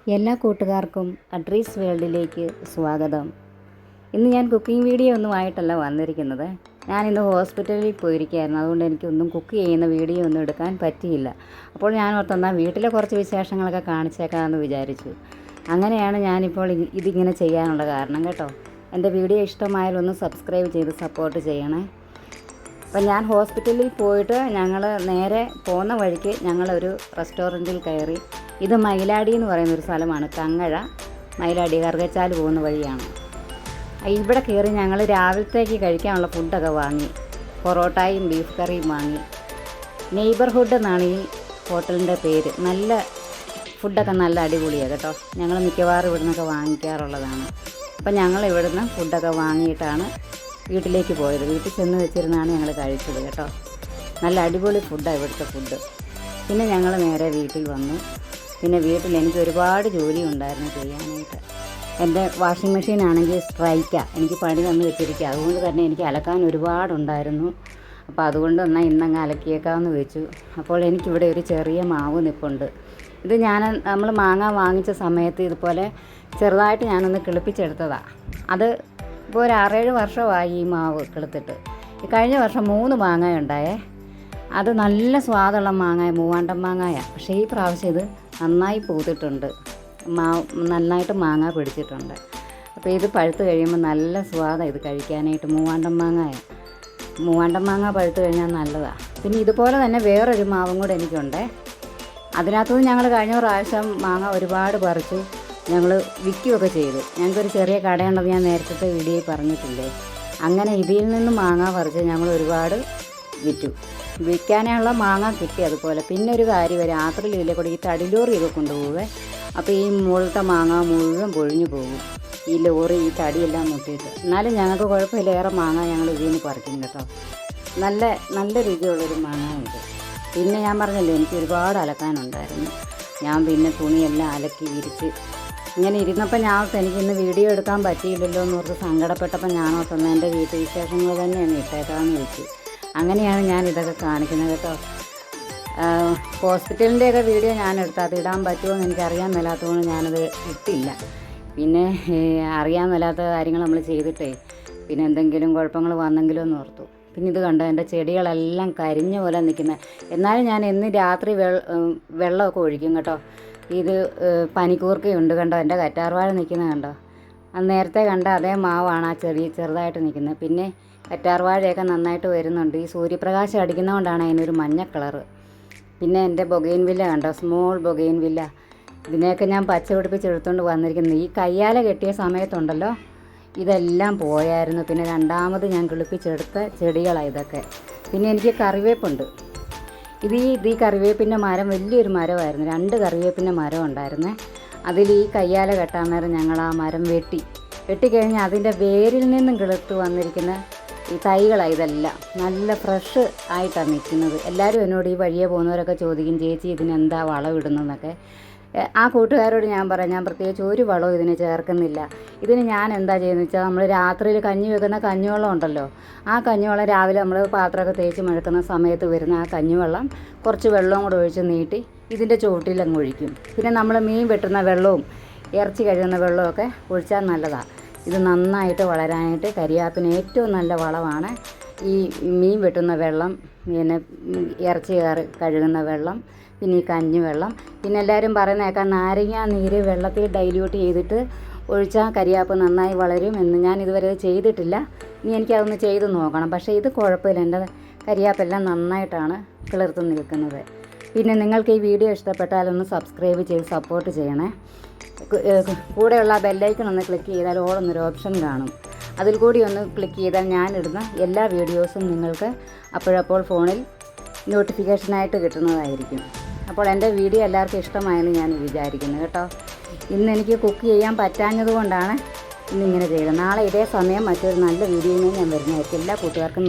എല്ലാ കൂട്ടുകാർക്കും അഡ്രീസ് വേൾഡിലേക്ക് സ്വാഗതം. ഇന്ന് ഞാൻ കുക്കിംഗ് വീഡിയോ ഒന്നും ആയിട്ടല്ല വന്നിരിക്കുന്നത്. ഞാനിന്ന് ഹോസ്പിറ്റലിൽ പോയിരിക്കുകയായിരുന്നു. അതുകൊണ്ട് എനിക്കൊന്നും കുക്ക് ചെയ്യുന്ന വീഡിയോ ഒന്നും എടുക്കാൻ പറ്റിയില്ല. അപ്പോൾ ഞാൻ ഓർത്തെന്നാൽ വീട്ടിലെ കുറച്ച് വിശേഷങ്ങളൊക്കെ കാണിച്ചേക്കാമെന്ന് വിചാരിച്ചു. അങ്ങനെയാണ് ഞാനിപ്പോൾ ഇതിങ്ങനെ ചെയ്യാനുള്ള കാരണം കേട്ടോ. എൻ്റെ വീഡിയോ ഇഷ്ടമായാലൊന്ന് സബ്സ്ക്രൈബ് ചെയ്ത് സപ്പോർട്ട് ചെയ്യണേ. അപ്പം ഞാൻ ഹോസ്പിറ്റലിൽ പോയിട്ട് ഞങ്ങൾ നേരെ പോകുന്ന വഴിക്ക് ഞങ്ങളൊരു റെസ്റ്റോറൻറ്റിൽ കയറി. ഇത് മയിലാടി എന്ന് പറയുന്നൊരു സ്ഥലമാണ്. കങ്ങഴ മയിലാടി കറുകച്ചാൽ പോകുന്ന വഴിയാണ്. ഇവിടെ കയറി ഞങ്ങൾ രാവിലത്തേക്ക് കഴിക്കാനുള്ള ഫുഡൊക്കെ വാങ്ങി. പൊറോട്ടയും ബീഫ് കറിയും വാങ്ങി. നെയ്ബർഹുഡ് എന്നാണ് ഈ ഹോട്ടലിൻ്റെ പേര്. നല്ല ഫുഡൊക്കെ നല്ല അടിപൊളിയാണ് കേട്ടോ. ഞങ്ങൾ മിക്കവാറും ഇവിടെ നിന്നൊക്കെ വാങ്ങിക്കാറുള്ളതാണ്. അപ്പം ഞങ്ങൾ ഇവിടുന്ന് ഫുഡൊക്കെ വാങ്ങിയിട്ടാണ് വീട്ടിലേക്ക് പോയത്. വീട്ടിൽ ചെന്ന് വെച്ചിരുന്നാണ് ഞങ്ങൾ കഴിച്ചത് കേട്ടോ. നല്ല അടിപൊളി ഫുഡാണ് ഇവിടുത്തെ ഫുഡ്. പിന്നെ ഞങ്ങൾ നേരെ വീട്ടിൽ വന്നു. പിന്നെ വീട്ടിൽ എനിക്ക് ഒരുപാട് ജോലി ഉണ്ടായിരുന്നു ചെയ്യാനായിട്ട്. എൻ്റെ വാഷിംഗ് മെഷീൻ ആണെങ്കിൽ സ്ട്രൈക്കാണ്. എനിക്ക് പണി തന്നു വെച്ചിരിക്കുക. അതുകൊണ്ട് തന്നെ എനിക്ക് അലക്കാൻ ഒരുപാടുണ്ടായിരുന്നു. അപ്പോൾ അതുകൊണ്ട് എന്നാൽ ഇന്നങ്ങ് അലക്കിയേക്കാമെന്ന് വെച്ചു. അപ്പോൾ എനിക്കിവിടെ ഒരു ചെറിയ മാവ് നിൽപ്പുണ്ട്. ഇത് നമ്മൾ മാങ്ങ വാങ്ങിച്ച സമയത്ത് ഇതുപോലെ ചെറുതായിട്ട് ഞാനൊന്ന് കിളിപ്പിച്ചെടുത്തതാണ്. അത് ഇപ്പോൾ ഒരു 6-7 വർഷമായി ഈ മാവ് കിളുത്തിട്ട്. കഴിഞ്ഞ വർഷം 3 മാങ്ങ ഉണ്ടായേ. അത് നല്ല സ്വാദുള്ള മാങ്ങ, മൂവാണ്ടൻ മാങ്ങയാണ്. പക്ഷേ ഈ പ്രാവശ്യം ഇത് നന്നായി പൂത്തിട്ടുണ്ട്. നന്നായിട്ട് മാങ്ങ പിടിച്ചിട്ടുണ്ട്. അപ്പോൾ ഇത് പഴുത്ത് കഴിയുമ്പോൾ നല്ല സ്വാദാണ് ഇത് കഴിക്കാനായിട്ട്. മൂവാണ്ടൻ മാങ്ങ പഴുത്ത് കഴിഞ്ഞാൽ നല്ലതാണ്. പിന്നെ ഇതുപോലെ തന്നെ വേറൊരു മാവും കൂടെ എനിക്കുണ്ട്. അതിനകത്തുനിന്ന് ഞങ്ങൾ കഴിഞ്ഞ പ്രാവശ്യം മാങ്ങ ഒരുപാട് പറിച്ചു ഞങ്ങൾ വിൽക്കുകയൊക്കെ ചെയ്തു. ഞങ്ങൾക്കൊരു ചെറിയ കടയുണ്ടെന്ന് ഞാൻ നേരത്തെ വീഡിയോയിൽ പറഞ്ഞിട്ടില്ലേ. അങ്ങനെ ഇതിൽ നിന്ന് മാങ്ങ പറിച്ച് ഞങ്ങൾ ഒരുപാട് വിറ്റു. വിൽക്കാനുള്ള മാങ്ങ കിട്ടി. അതുപോലെ പിന്നെ ഒരു കാര്യം, രാത്രിയിൽ ഇതിലെ കൂടി ഈ തടിലോറിയൊക്കെ കൊണ്ടുപോവേ. അപ്പോൾ ഈ മുകളിലത്തെ മാങ്ങ മുഴുവൻ പൊഴിഞ്ഞു പോകും. ഈ ലോറി ഈ തടിയെല്ലാം മുട്ടിയിട്ട്. എന്നാലും ഞങ്ങൾക്ക് കുഴപ്പമില്ലേറെ മാങ്ങ ഞങ്ങൾ ഇതിൽ നിന്ന് പറിക്കും കേട്ടോ. നല്ല രുചിയുള്ളൊരു മാങ്ങ ഇത്. പിന്നെ ഞാൻ പറഞ്ഞല്ലോ എനിക്ക് ഒരുപാട് അലക്കാനുണ്ടായിരുന്നു. ഞാൻ പിന്നെ തുണിയെല്ലാം അലക്കി വിരിച്ച് ഇങ്ങനെ ഇരുന്നപ്പോൾ എനിക്കിന്ന് വീഡിയോ എടുക്കാൻ പറ്റിയില്ലല്ലോ എന്ന് ഓർത്ത് സങ്കടപ്പെട്ടപ്പോൾ ഞാനോർത്തുന്ന എൻ്റെ വീട്ടു വിശേഷങ്ങൾ തന്നെയാണ് ഇട്ടേക്കാമെന്ന് വെച്ചു. അങ്ങനെയാണ് ഞാൻ ഇതൊക്കെ കാണിക്കുന്നത് കേട്ടോ. ഹോസ്പിറ്റലിൻ്റെയൊക്കെ വീഡിയോ ഞാൻ എടുത്താൽ അത് ഇടാൻ പറ്റുമോ എന്ന് എനിക്കറിയാൻ മേലാത്തതുകൊണ്ട് ഞാനത് ഇട്ടില്ല. പിന്നെ അറിയാൻ മേലാത്ത കാര്യങ്ങൾ നമ്മൾ ചെയ്തിട്ടേ പിന്നെ എന്തെങ്കിലും കുഴപ്പങ്ങൾ വന്നെങ്കിലോ എന്ന് ഓർത്തു. പിന്നെ ഇത് കണ്ടോ, എൻ്റെ ചെടികളെല്ലാം കരിഞ്ഞ പോലെ നിൽക്കുന്നത്. എന്നാലും ഞാൻ എന്ന് രാത്രി വെള്ളമൊക്കെ ഒഴിക്കും കേട്ടോ. ഇത് പനിക്കൂർക്കയുണ്ട് കണ്ടോ, എൻ്റെ കറ്റാർവാഴ നിൽക്കുന്നത് കണ്ടോ. നേരത്തെ കണ്ട അതേ മാവാണ് ആ ചെറുതായിട്ട് നിൽക്കുന്നത്. പിന്നെ കറ്റാർവാഴയൊക്കെ നന്നായിട്ട് വരുന്നുണ്ട്. ഈ സൂര്യപ്രകാശം അടിക്കുന്നതുകൊണ്ടാണ് അതിനൊരു മഞ്ഞ കളറ്. പിന്നെ എൻ്റെ ബൊഗെയിൻവില്ല കണ്ടോ, സ്മോൾ ബൊഗെയിൻവില്ല. ഇതിനെയൊക്കെ ഞാൻ പച്ച പിടിപ്പിച്ചെടുത്തുകൊണ്ട് വന്നിരിക്കുന്നത്. ഈ കയ്യാല കെട്ടിയ സമയത്തുണ്ടല്ലോ ഇതെല്ലാം പോയായിരുന്നു. പിന്നെ രണ്ടാമത് ഞാൻ കിളിപ്പിച്ചെടുത്ത ചെടികളാണ് ഇതൊക്കെ. പിന്നെ എനിക്ക് കറിവേപ്പുണ്ട്. ഈ കറിവേപ്പിൻ്റെ മരം വലിയൊരു മരമായിരുന്നു. 2 കറിവേപ്പിൻ്റെ മരം ഉണ്ടായിരുന്നേ. അതിൽ ഈ കയ്യാല കെട്ടാൻ നേരം ഞങ്ങൾ ആ മരം വെട്ടിക്കഴിഞ്ഞാൽ അതിൻ്റെ വേരിൽ നിന്നും കിളുത്ത് വന്നിരിക്കുന്ന ഈ തൈകളാണ് ഇതെല്ലാം. നല്ല ഫ്രഷ് ആയിട്ടാണ് നിൽക്കുന്നത്. എല്ലാവരും എന്നോട് ഈ വഴിയെ പോകുന്നവരൊക്കെ ചോദിക്കും, ചേച്ചി ഇതിനെന്താ വളം ഇടുന്നതെന്നൊക്കെ. ആ കൂട്ടുകാരോട് ഞാൻ പ്രത്യേകിച്ച് ഒരു വളവും ഇതിന് ചേർക്കുന്നില്ല. ഇതിന് ഞാൻ എന്താ ചെയ്യുന്നത് വെച്ചാൽ, നമ്മൾ രാത്രിയിൽ കഞ്ഞി വെക്കുന്ന കഞ്ഞിവെള്ളം ഉണ്ടല്ലോ, ആ കഞ്ഞിവെള്ളം രാവിലെ നമ്മൾ പാത്രമൊക്കെ തേച്ച് മെഴുക്കുന്ന സമയത്ത് വരുന്ന ആ കഞ്ഞിവെള്ളം കുറച്ച് വെള്ളവും കൂടെ ഒഴിച്ച് നീട്ടി ഇതിൻ്റെ ചുവട്ടിലങ്ങ് ഒഴിക്കും. പിന്നെ നമ്മൾ മീൻ വെട്ടുന്ന വെള്ളവും ഇറച്ചി കഴുകുന്ന വെള്ളമൊക്കെ ഒഴിച്ചാൽ നല്ലതാണ്. ഇത് നന്നായിട്ട് വളരാനായിട്ട് കരിയാപ്പിന് ഏറ്റവും നല്ല വളമാണ് ഈ മീൻ വെട്ടുന്ന വെള്ളം, പിന്നെ ഇറച്ചി കഴുകുന്ന വെള്ളം, പിന്നെ ഈ കഞ്ഞിവെള്ളം. പിന്നെ എല്ലാവരും പറയുന്നേക്കാം നാരങ്ങ നീര് വെള്ളത്തിൽ ഡൈല്യൂട്ട് ചെയ്തിട്ട് ഒഴിച്ചാൽ കരിയാപ്പ് നന്നായി വളരും എന്ന്. ഞാൻ ഇതുവരെ ചെയ്തിട്ടില്ല. ഇനി എനിക്കതൊന്ന് ചെയ്ത് നോക്കണം. പക്ഷേ ഇത് കുഴപ്പമില്ല, എൻ്റെ കരിയാപ്പെല്ലാം നന്നായിട്ടാണ് കിളിർത്ത് നിൽക്കുന്നത്. പിന്നെ നിങ്ങൾക്ക് ഈ വീഡിയോ ഇഷ്ടപ്പെട്ടാലൊന്ന് സബ്സ്ക്രൈബ് ചെയ്ത് സപ്പോർട്ട് ചെയ്യണേ. കൂടെയുള്ള ബെല്ലൈക്കൺ ഒന്ന് ക്ലിക്ക് ചെയ്താൽ ഓൾ എന്നൊരു ഓപ്ഷൻ കാണും. അതിൽ കൂടി ഒന്ന് ക്ലിക്ക് ചെയ്താൽ ഞാനിടുന്ന എല്ലാ വീഡിയോസും നിങ്ങൾക്ക് അപ്പോഴപ്പോൾ ഫോണിൽ നോട്ടിഫിക്കേഷനായിട്ട് കിട്ടുന്നതായിരിക്കും. അപ്പോൾ എൻ്റെ വീഡിയോ എല്ലാവർക്കും ഇഷ്ടമായെന്ന് ഞാൻ വിചാരിക്കുന്നു കേട്ടോ. ഇന്ന് എനിക്ക് കുക്ക് ചെയ്യാൻ പറ്റാഞ്ഞത് കൊണ്ടാണ് ഇന്നിങ്ങനെ ചെയ്തത്. നാളെ ഇതേ സമയം മറ്റൊരു നല്ല വീഡിയോയുമായി ഞാൻ വരുന്നതായിരിക്കും. എല്ലാ കൂട്ടുകാർക്കും